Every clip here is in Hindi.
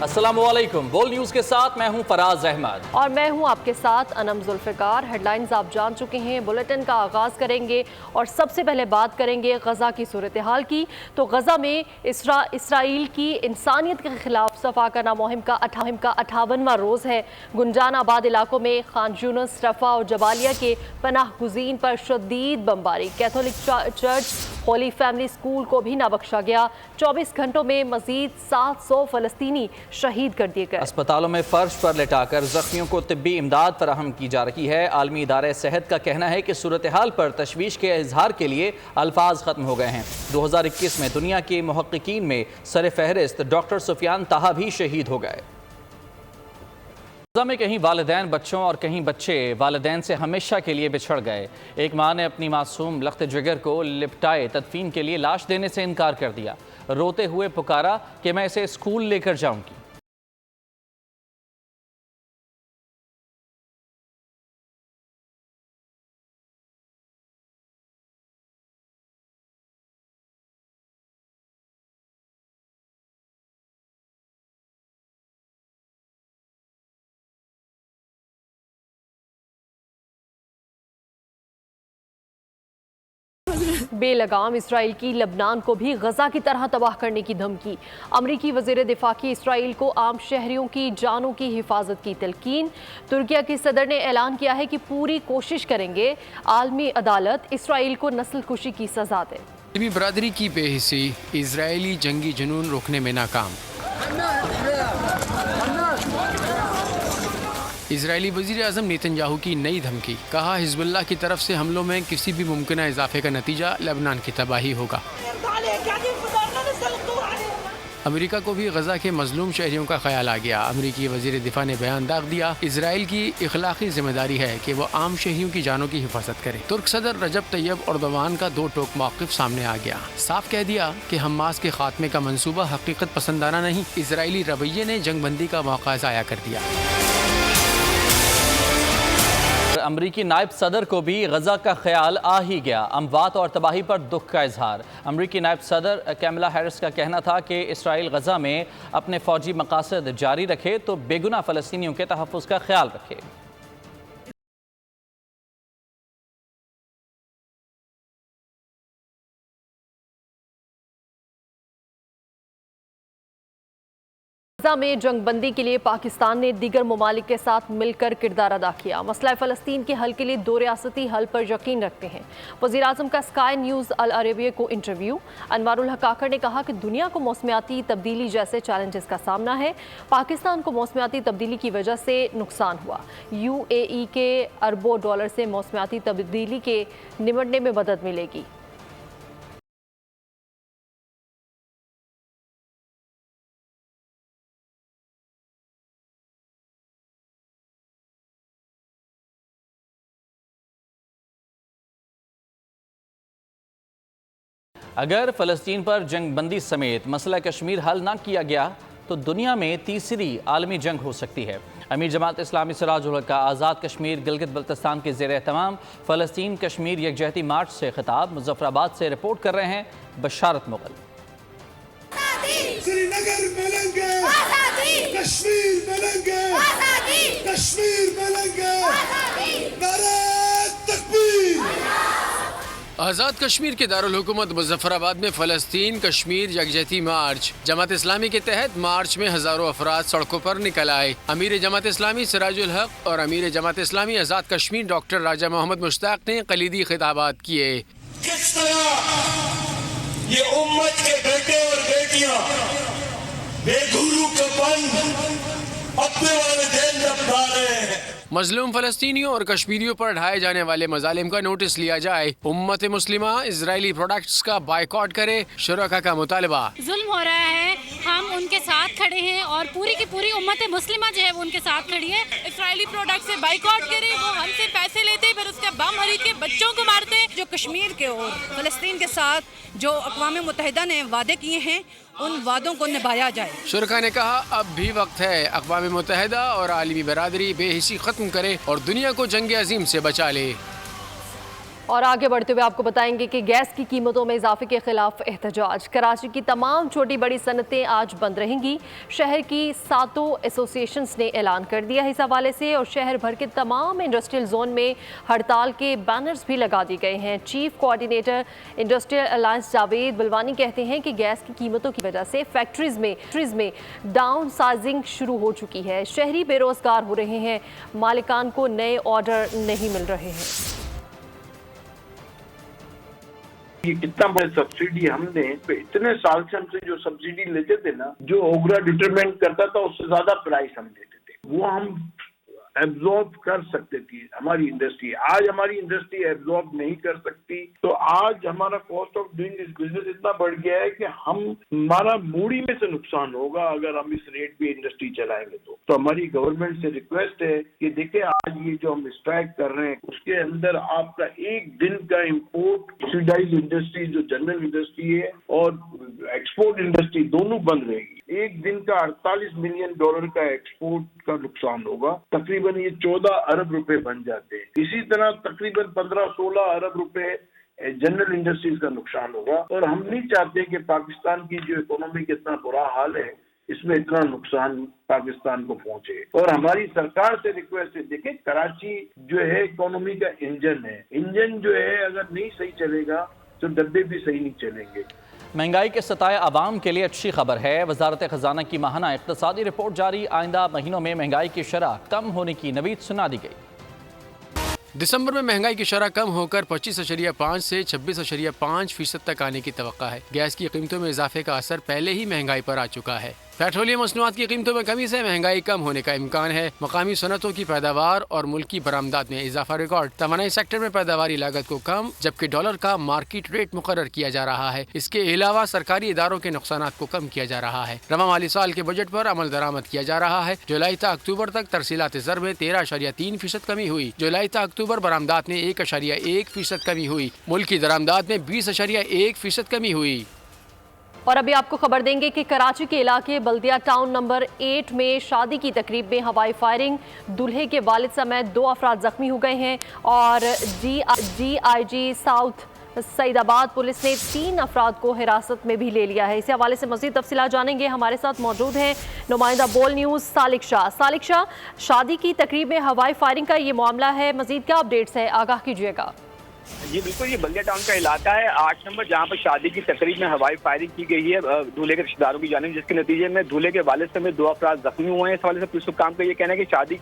अस्सलामुअलैकुम। बोल न्यूज़ के साथ मैं हूं फराज अहमद और मैं हूं आपके साथ अनम जुल्फ़िकार। हेडलाइंस आप जान चुके हैं। बुलेटिन का आगाज़ करेंगे और सबसे पहले बात करेंगे गज़ा की सूरत हाल की। तो गज़ा में इसराइल की इंसानियत के खिलाफ सफाकाना मुहिम का 58वां रोज़ है। गुंजान आबाद इलाकों में खान यूनुस, रफ़ा और जबालिया के पनाह गुज़ीन पर शदीद बमबारी। Catholic church Holi family school को भी ना बख्शा गया। 24 घंटों में मजीद 700 फ़लस्तीनी शहीद कर दिए गए। अस्पतालों में फर्श पर लेटाकर जख्मियों को तिब्बी इमदाद फराहम की जा रही है। आलमी इदारे सेहत का कहना है कि सूरत हाल पर तशवीश के इजहार के लिए अल्फाज ख़त्म हो गए हैं। 2021 में दुनिया के मुहक्किकीन में सर फहरिस्त डॉक्टर सुफियान ताहा भी शहीद हो गए। गज़ा में कहीं वालिदैन बच्चों और कहीं बच्चे वालिदैन से हमेशा के लिए बिछड़ गए। एक माँ ने अपनी मासूम लख्त जिगर को लिपटाए तदफीन के लिए लाश देने से इनकार कर दिया। रोते हुए पुकारा कि मैं इसे स्कूल लेकर जाऊंगी। बेलगाम इसराइल की लबनान को भी गजा की तरह तबाह करने की धमकी। अमरीकी वज़ीर दिफा की इसराइल को आम शहरियों की जानों की हिफाजत की तलकीन। तुर्किया के सदर ने ऐलान किया है कि पूरी कोशिश करेंगे आलमी अदालत इसराइल को नस्ल कुशी की सजा दे। मुस्लिम बरादरी की बेहिसी, इजरायली जंगी जुनून रोकने में नाकाम। इजरायली वज़ीर आज़म नेतन्याहू की नई धमकी, कहा हिज़्बुल्लाह की तरफ से हमलों में किसी भी मुमकिन इजाफे का नतीजा लेबनान की तबाही होगा। अमेरिका को भी गजा के मजलूम शहरियों का ख्याल आ गया। अमेरिकी वज़ीर दिफा ने बयान दाग दिया, इजराइल की इखलाकी जिम्मेदारी है कि वो आम शहरियों की जानों की हिफाजत करे। तुर्क सदर रजब तैयब एर्दोगान का दो टोक मौक़िफ़ सामने आ गया। साफ कह दिया कि हमास के खात्मे का मंसूबा हकीकत पसंदाना नहीं, इजरायली रवैये ने जंग बंदी का मौका ज़ाया कर दिया। अमरीकी नायब सदर को भी गजा का ख्याल आ ही गया। अमवात और तबाही पर दुख का इजहार। अमरीकी नायब सदर कैमला हैरिस का कहना था कि इसराइल गजा में अपने फौजी मकासद जारी रखे तो बेगुनाह फ़लस्तीनियों के तहफ़्फ़ुज़ का ख्याल रखे। गजा में जंगबंदी के लिए पाकिस्तान ने दीगर ममालिक के साथ मिलकर किरदार अदा किया। मसला फ़लस्तीन के हल के लिए दो रियासती हल पर यकीन रखते हैं। वज़ीर आज़म का स्काई न्यूज़ अल अरेबिया को इंटरव्यू। अनवारुल हक काकड़ ने कहा कि दुनिया को मौसमियाती तब्दीली जैसे चैलेंजेस का सामना है। पाकिस्तान को मौसमियाती तब्दीली की वजह से नुकसान हुआ। UAE के अरबों डॉलर से मौसमियाती तब्दीली के निमटने में मदद मिलेगी। अगर फ़लस्तीन पर जंग बंदी समेत मसला कश्मीर हल ना किया गया तो दुनिया में तीसरी आलमी जंग हो सकती है। अमीर जमात इस्लामी सिराजुल हक का आज़ाद कश्मीर गिलगित बल्तिस्तान के ज़ेर एहतमाम फ़लस्तीन कश्मीर यकजहती मार्च से खिताब। मुजफ्फराबाद से रिपोर्ट कर रहे हैं बशारत मुगल। श्रीनगर मिलेंगे, कश्मीर मिलेंगे, कश्मीर मिलेंगे, नारे तकबीर। आज़ाद कश्मीर के दारुल हुकूमत मुजफ्फराबाद में फ़लस्तीन कश्मीर यकजहती मार्च। जमात इस्लामी के तहत मार्च में हज़ारों अफराद सड़कों पर निकल आए। अमीर जमात इस्लामी सिराजुल हक और अमीर जमात इस्लामी आज़ाद कश्मीर डॉक्टर राजा मोहम्मद मुश्ताक ने कलीदी खिताबात किए। किस तरह ये उम्मत के बेटे और बेटियां बेगुरू का पन अपने वालिदैन अपना रहे हैं। मजलूम फ़लस्तीनियों और कश्मीरियों पर ढाए जाने वाले मजालिम का नोटिस लिया जाए। उम्मत मुस्लिमा इजरायली प्रोडक्ट्स का बायकॉट करे, शुरका का मुतालबा। जुल्म हो रहा है, हम उनके साथ खड़े हैं और पूरी की पूरी उम्मत मुस्लिमा जो है वो उनके साथ खड़ी है। इजरायली प्रोडक्ट से बायकॉट करें, वो हमसे पैसे लेते फिर उसके बम खरीद के बच्चों को मारते। जो कश्मीर के और फ़लस्तीन के साथ जो अक़वाम मुत्तहिदा ने वादे किए हैं उन वादों को निभाया जाए। शुरका ने कहा अब भी वक्त है, अक़वाम मुत्तहिदा और आलमी बरादरी बेहिसी ख़त्म करे और दुनिया को जंग अजीम से बचा ले। और आगे बढ़ते हुए आपको बताएंगे कि गैस की कीमतों में इजाफे के खिलाफ एहतजाज। कराची की तमाम छोटी बड़ी सनतें आज बंद रहेंगी। शहर की 7 एसोसिएशंस ने ऐलान कर दिया है इस हवाले से, और शहर भर के तमाम इंडस्ट्रियल जोन में हड़ताल के बैनर्स भी लगा दिए गए हैं। Chief coordinator industrial alliance Javed Balwani कहते हैं कि गैस की कीमतों की वजह से फैक्ट्रीज में डाउन साइजिंग शुरू हो चुकी है। शहरी बेरोजगार हो रहे हैं, मालिकान को नए ऑर्डर नहीं मिल रहे हैं। ये कितना बड़ा सब्सिडी हमने इतने साल से हमसे जो सब्सिडी लेते थे ना, जो ओगरा डिटरमाइन करता था उससे ज्यादा प्राइस हम देते थे, वो हम एब्जॉर्ब कर सकते थी हमारी इंडस्ट्री। आज हमारी इंडस्ट्री एब्जॉर्ब नहीं कर सकती, तो आज हमारा cost of doing this business इतना बढ़ गया है कि हमारा मूड़ी में से नुकसान होगा अगर हम इस रेट पे इंडस्ट्री चलाएंगे। तो हमारी गवर्नमेंट से रिक्वेस्ट है कि देखिए, आज ये जो हम स्ट्राइक कर रहे हैं उसके अंदर आपका एक दिन का इम्पोर्ट सब्सिडाइज्ड इंडस्ट्री जो जनरल इंडस्ट्री है और एक्सपोर्ट इंडस्ट्री दोनों बंद रहेगी। एक दिन का $48 मिलियन का एक्सपोर्ट का नुकसान होगा। तकरीबन ये 14 अरब रुपए बन जाते हैं। इसी तरह तकरीबन 15-16 अरब रुपए जनरल इंडस्ट्रीज का नुकसान होगा। और हम नहीं चाहते कि पाकिस्तान की जो इकोनॉमी का इतना बुरा हाल है इसमें इतना नुकसान पाकिस्तान को पहुंचे। और हमारी सरकार से रिक्वेस्ट है, देखिए कराची जो है इकोनॉमी का इंजन है। इंजन जो है अगर नहीं सही चलेगा तो डब्बे भी सही नहीं चलेंगे। महंगाई के सताए आवाम के लिए अच्छी खबर है। वजारत खजाना की माहाना इक़्तिसादी रिपोर्ट जारी। आइंदा महीनों में महंगाई की शरह कम होने की नवीद सुना दी गई। दिसंबर में महंगाई की शरह कम होकर 25.5 से 26.5% तक आने की तवक्का है। गैस की कीमतों में इजाफे का असर पहले ही महंगाई पर आ चुका है। पेट्रोलियम मसनूआत की कीमतों में कमी से महंगाई कम होने का इम्कान है। मकामी सनतों की पैदावार और मुल्की बरामदात में इजाफा रिकॉर्ड। तवानाई सेक्टर में पैदावारी लागत को कम, जबकि डॉलर का मार्केट रेट मुकर्रर किया जा रहा है। इसके अलावा सरकारी इदारों के नुकसानात को कम किया जा रहा है। रवा माली साल के बजट पर अमल दरामद किया जा रहा है। जुलाई से अक्टूबर तक तरसीलात ज़र में 13.3% कमी हुई। जुलाई से अक्टूबर बरामदात में 1.1% कमी हुई। मुल्की दरामदात में 20.1% कमी हुई। और अभी आपको खबर देंगे कि कराची के इलाके बल्दिया टाउन नंबर 8 में शादी की तकरीब में हवाई फायरिंग, दूल्हे के वालिद समेत 2 अफराद जख्मी हो गए हैं। और DIG साउथ सईदाबाद पुलिस ने 3 अफराद को हिरासत में भी ले लिया है। इसी हवाले से मज़ीद तफसीलात जानेंगे। हमारे साथ मौजूद हैं नुमाइंदा बोल न्यूज़ सालिक शाह। सालिक शाह, शादी की तकरीब में हवाई फायरिंग का ये मामला है, मज़ीद क्या अपडेट्स है, आगाह कीजिएगा। जी बिल्कुल, ये बल्दिया टाउन का इलाका है 8 नंबर, जहाँ पर शादी की तकरीब में हवाई फायरिंग की गई है दूल्हे के रिश्तेदारों की जानिब, जिसके नतीजे में दूल्हे के वालिद समेत 2 अफराद जख्मी हुए हैं। इस हवाले से पुलिस हुक्काम का ये कहना है कि शादी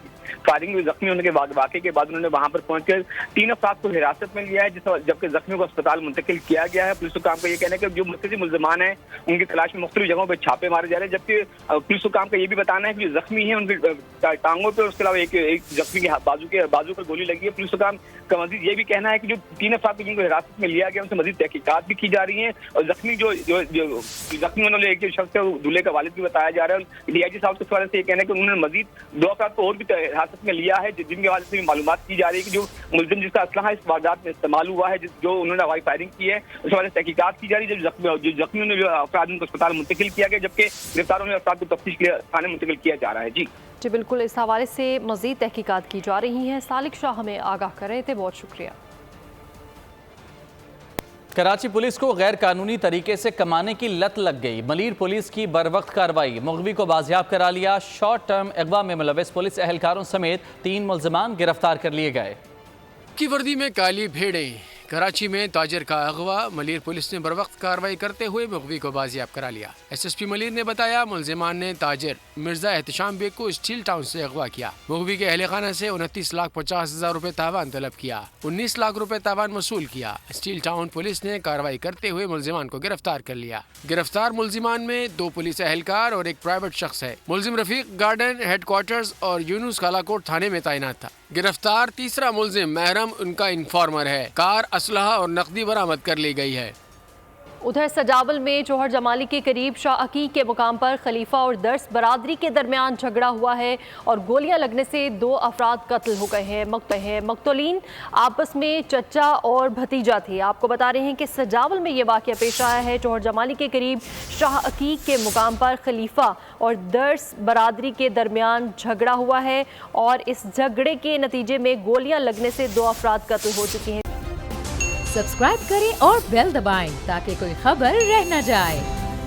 फायरिंग में जख्मी होने के बाद वाक़े के बाद उन्होंने वहाँ पर पहुंचकर 3 अफराद को हिरासत में लिया है, जबकि जख्मियों को अस्पताल मुंतकिल किया गया है। पुलिस हुक्काम का ये कहना है कि जो मुर्तजी मुल्ज़िमान हैं उनकी तलाश में मुख्तलिफ जगहों पर छापे मारे जा रहे हैं, जबकि पुलिस हुक्काम का ये भी बताना है कि जो जख्मी है उनकी टांगों पर, उसके अलावा एक जख्मी के बाजू पर गोली लगी है। पुलिस हुक्काम का मजीद ये भी कहना है कि जो 3 अफराद को जिनको हिरासत में लिया गया उनसे मजीद तहकीकात भी की जा रही है। और जख्मी जो जख्मी उन्होंने एक शख्स है दूल्हे का वालिद भी बताया जा रहा है। DIG साहब के सवाल से ये कहना है कि उन्होंने मजीद 2 अफराद को और भी हिरासत में लिया है, जिनके वालिद से भी मालूमात की जा रही है कि जो मुलजिम जिसका असलहा इस वारदात में इस्तेमाल हुआ है, जो उन्होंने हवाई फायरिंग की है, उस वाले तहकीकात की जा रही है। जो जख्मी उन्होंने अफराद उनको अस्पताल मुंतकिल किया गया, जबकि गिरफ्तार होने अफराद को तफ्तीश के लिए थाने मुंतकिल किया जा रहा है। जी बिल्कुल, इस हवाले से मजीद तहकीकात की जा रही हैं। सालिक शाह हमें आगाह कर रहे थे, बहुत शुक्रिया। कराची पुलिस को गैर कानूनी तरीके से कमाने की लत लग गई। मलीर पुलिस की बरवक्त कार्रवाई, मुग़वी को बाजियाब करा लिया। शॉर्ट टर्म अगवा में मुलविस पुलिस एहलकारों समेत 3 मुल्ज़िमान गिरफ्तार कर लिए गए। की वर्दी में काली भेड़ें। कराची में ताजिर का अगवा, मलीर पुलिस ने बरवक्त कार्रवाई करते हुए मुग़वी को बाजियाब करा लिया। SSP मलीर ने बताया मुल्ज़िमान ने ताजिर मिर्जा एहतशाम बेग को स्टील टाउन से अगवा किया। मुग़वी के अहले खाना से 29,50,000 रुपए तावान तलब किया, 19 लाख रुपए तावान वसूल किया। स्टील टाउन पुलिस ने कार्रवाई करते हुए मुल्ज़िमान को गिरफ्तार कर लिया। गिरफ्तार मुल्ज़िमान में 2 पुलिस एहलकार और एक प्राइवेट शख्स है। मुल्ज़िम रफीक गार्डन हेडक्वार्टर्स और यूनुस कालाकोट थाने में तैनात था। गिरफ्तार तीसरा मुल्ज़िम महरम उनका इन्फॉर्मर है। कार, असलहा और नकदी बरामद कर ली गई है। उधर सजावल में चौहर जमाली के करीब शाह अकीक के मुकाम पर खलीफा और दर्स बरादरी के दरमियान झगड़ा हुआ है और गोलियां लगने से 2 अफराद कत्ल हो गए हैं। मक्तूलीन आपस में चचा और भतीजा थे। आपको बता रहे हैं कि सजावल में ये वाक़या पेश आया है। चौहर जमाली के करीब शाह अकीक के मुकाम पर खलीफा और दर्स बरादरी के दरमियान झगड़ा हुआ है और इस झगड़े के नतीजे में गोलियां लगने से 2 अफराद कत्ल हो चुके हैं। सब्सक्राइब करें और बेल दबाएं ताकि कोई खबर रह न जाए।